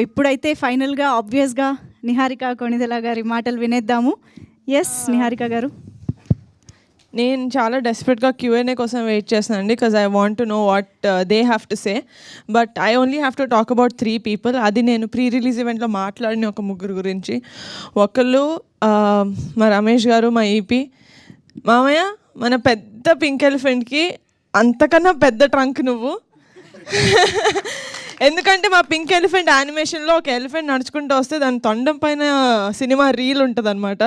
ఇప్పుడైతే ఫైనల్గా ఆబ్వియస్గా నిహారిక కొణిదెల గారి మాటలు వినేద్దాము. ఎస్ నిహారిక గారు. నేను చాలా డెస్పరేట్గా Q&A కోసం వెయిట్ చేస్తాను అండి, because I want to know what they have to say. But I only have to talk about 3 people. అది నేను ప్రీ రిలీజ్ ఈవెంట్లో మాట్లాడిన ఒక ముగ్గురు గురించి. ఒకళ్ళు మా రమేష్ గారు, మా ఈపీ మామయ్య. మన పెద్ద పింక్ ఎలిఫెంట్కి అంతకన్నా పెద్ద ట్రంక్ నువ్వు. ఎందుకంటే మా పింక్ ఎలిఫెంట్ యానిమేషన్లో ఒక ఎలిఫెంట్ నడుచుకుంటూ వస్తే దాని తొండం పైన సినిమా రీల్ ఉంటుంది అనమాట.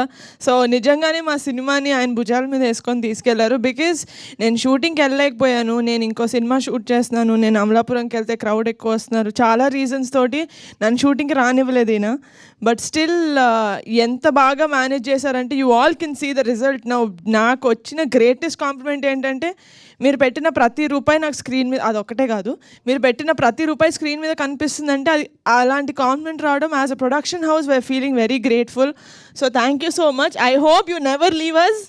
సో నిజంగానే మా సినిమాని ఆయన భుజాల మీద వేసుకొని తీసుకెళ్లారు. బికాజ్ నేను షూటింగ్కి వెళ్ళలేకపోయాను, నేను ఇంకో సినిమా షూట్ చేస్తున్నాను, నేను అమలాపురంకి వెళ్తే క్రౌడ్ ఎక్కువ వస్తున్నారు, చాలా రీజన్స్ తోటి నన్ను షూటింగ్కి రానివ్వలేదు ఈయన. బట్ స్టిల్ ఎంత బాగా మేనేజ్ చేశారంటే you all can see the result now. నాకు వచ్చిన గ్రేటెస్ట్ కాంప్లిమెంట్ ఏంటంటే మీరు పెట్టిన ప్రతి రూపాయి నాకు స్క్రీన్ మీద, అదొక్కటే కాదు, మీరు పెట్టిన ప్రతి రూపాయి స్క్రీన్ మీద కనిపిస్తుందంటే అది అలాంటి కాంప్లిమెంట్ రావడం as a production house we are feeling very grateful. So thank you so much. I hope you never leave us,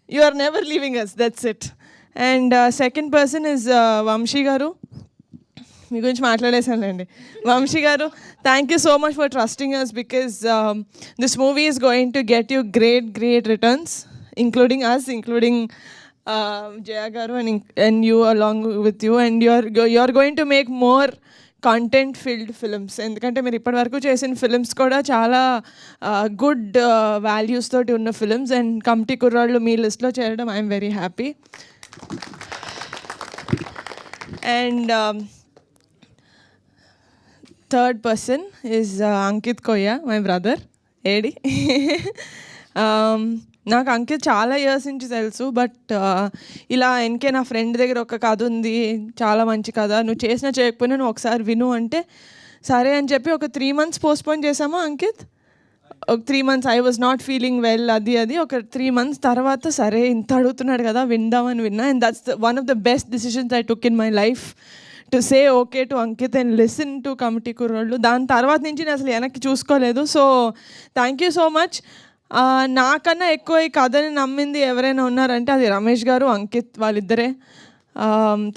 you are never leaving us, that's it. And second person is Vamshi garu. మీ గురించి మాట్లాడేసానండి. Vamshi garu, thank you so much for trusting us, because this movie is going to get you great returns, including us, including Jaya garu and you along with you, and you're going to make more content filled films. ఎందుకంటే మీరు ఇప్పటి వరకు చేసిన films కూడా చాలా good values తోటి ఉన్న films, and committee కుర్రాళ్ళు మీ లిస్ట్లో చేరడం I'm very happy. And third person is Ankit కొయ్య, మై బ్రదర్. ఏడి నాకు అంకిత్ చాలా ఇయర్స్ నుంచి తెలుసు, బట్ ఇలా ఎన్కే నా ఫ్రెండ్ దగ్గర ఒక కథ ఉంది, చాలా మంచి కథ, నువ్వు చేసినా చేయకపోయినా నువ్వు ఒకసారి విను అంటే సరే అని చెప్పి ఒక 3 months పోస్ట్పోన్ చేసామా అంకిత్. ఒక 3 months I was not feeling well, అది ఒక 3 months తర్వాత సరే ఇంత అడుగుతున్నాడు కదా విందామని విన్నా. And that's one of the best decisions I took in my life, to say okay to Ankit and listen to committee కుర్రోళ్ళు. దాని తర్వాత నుంచి నేను అసలు వెనక్కి చూసుకోలేదు. So thank you so much. నాకన్నా ఎక్కువ ఈ కథని నమ్మింది ఎవరైనా ఉన్నారంటే అది రమేష్ గారు, అంకిత్, వాళ్ళిద్దరే.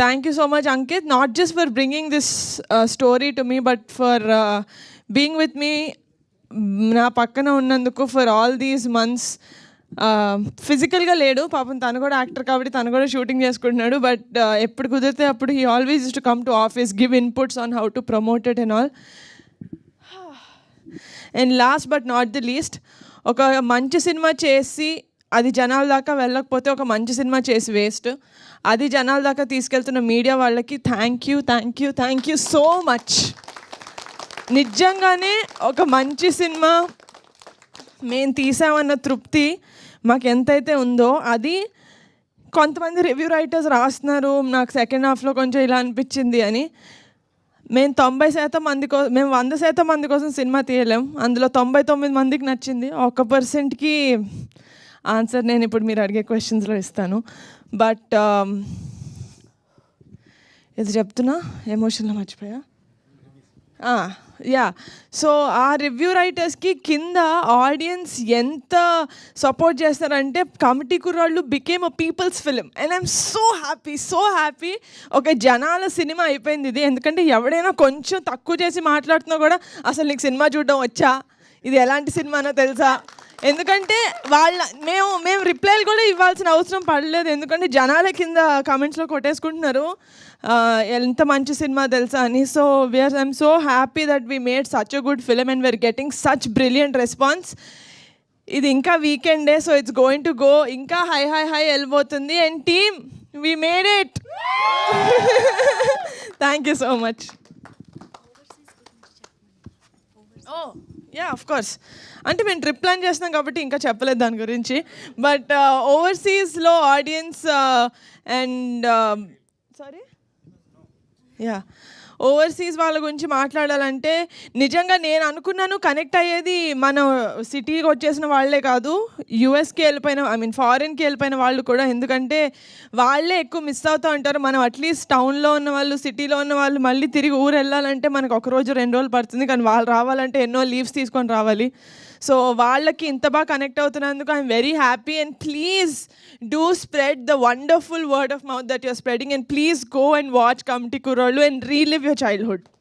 Thank you so much Ankit, not just for bringing this story to me, but for being with me, నా పక్కన ఉన్నందుకు ఫర్ ఆల్ దీస్ మంత్స్. ఫిజికల్గా లేడు పాపం, తను కూడా యాక్టర్ కాబట్టి తను కూడా షూటింగ్ చేసుకుంటున్నాడు, బట్ ఎప్పుడు కుదిరితే అప్పుడు he always use to come to office, give inputs on how to promote it and all. And last but not the least, ఒక మంచి సినిమా చేసి అది జనాల దాకా వెళ్ళకపోతే ఒక మంచి సినిమా చేసి వేస్ట్. అది జనాల దాకా తీసుకెళ్తున్న మీడియా వాళ్ళకి థ్యాంక్ యూ సో మచ్. నిజంగానే ఒక మంచి సినిమా మేము తీసామన్న తృప్తి మాకు ఎంతైతే ఉందో, అది కొంతమంది రివ్యూ రైటర్స్ రాస్తున్నారు నాకు సెకండ్ హాఫ్లో కొంచెం ఇలా అనిపించింది అని. మేము 90% మంది మేము 100% మంది కోసం సినిమా తీయలేం, అందులో 99 మందికి నచ్చింది. 1%కి ఆన్సర్ నేను ఇప్పుడు మీరు అడిగే క్వశ్చన్స్లో ఇస్తాను. బట్ ఇది చెప్తున్నా, ఎమోషన్లో మర్చిపోయా. సో ఆ రివ్యూ రైటర్స్కి కింద ఆడియన్స్ ఎంత సపోర్ట్ చేస్తారంటే కమిటీ కుర్రాళ్ళు became a peoples film, and I'm so happy. ఒక జనాల సినిమా అయిపోయింది ఇది. ఎందుకంటే ఎవడైనా కొంచెం తక్కువ చేసి మాట్లాడుతున్నా కూడా అసలు నీకు సినిమా చూడడం వచ్చా, ఇది ఎలాంటి సినిమానో తెలుసా, ఎందుకంటే మేము రిప్లైలు కూడా ఇవ్వాల్సిన అవసరం పడలేదు, ఎందుకంటే జనాల కింద కామెంట్స్లో కొట్టేసుకుంటున్నారు ఎంత మంచి సినిమా తెలుసా అని. So I'm so happy that we made such a good film and we are getting such brilliant response. ఇది ఇంకా వీకెండే, so it's going to go ఇంకా హై వెళ్ళిపోతుంది. And team, we made it. Thank you so much. Of course, అంటే మేము trip plan చేస్తున్నాం కాబట్టి ఇంకా చెప్పలేదు దాని గురించి. బట్ ఓవర్సీస్లో ఆడియన్స్ అండ్ ఓవర్సీస్ వాళ్ళ గురించి మాట్లాడాలంటే నిజంగా నేను అనుకున్నాను కనెక్ట్ అయ్యేది మన సిటీకి వచ్చేసిన వాళ్ళే కాదు, యూఎస్కి వెళ్ళిపోయిన ఫారిన్కి వెళ్ళిపోయిన వాళ్ళు కూడా. ఎందుకంటే వాళ్ళే ఎక్కువ మిస్ అవుతూ ఉంటారు. మనం అట్లీస్ట్ టౌన్లో ఉన్న వాళ్ళు, సిటీలో ఉన్న వాళ్ళు మళ్ళీ తిరిగి ఊరు వెళ్ళాలంటే మనకు 1 రోజు 2 రోజులు పడుతుంది, కానీ వాళ్ళు రావాలంటే ఎన్నో లీవ్స్ తీసుకొని రావాలి. సో వాళ్ళకి ఇంత బాగా కనెక్ట్ అవుతున్నందుకు I'm very happy. And please do spread the wonderful word of mouth that you are spreading, and please go and watch Committee Kurrollu and relive your childhood.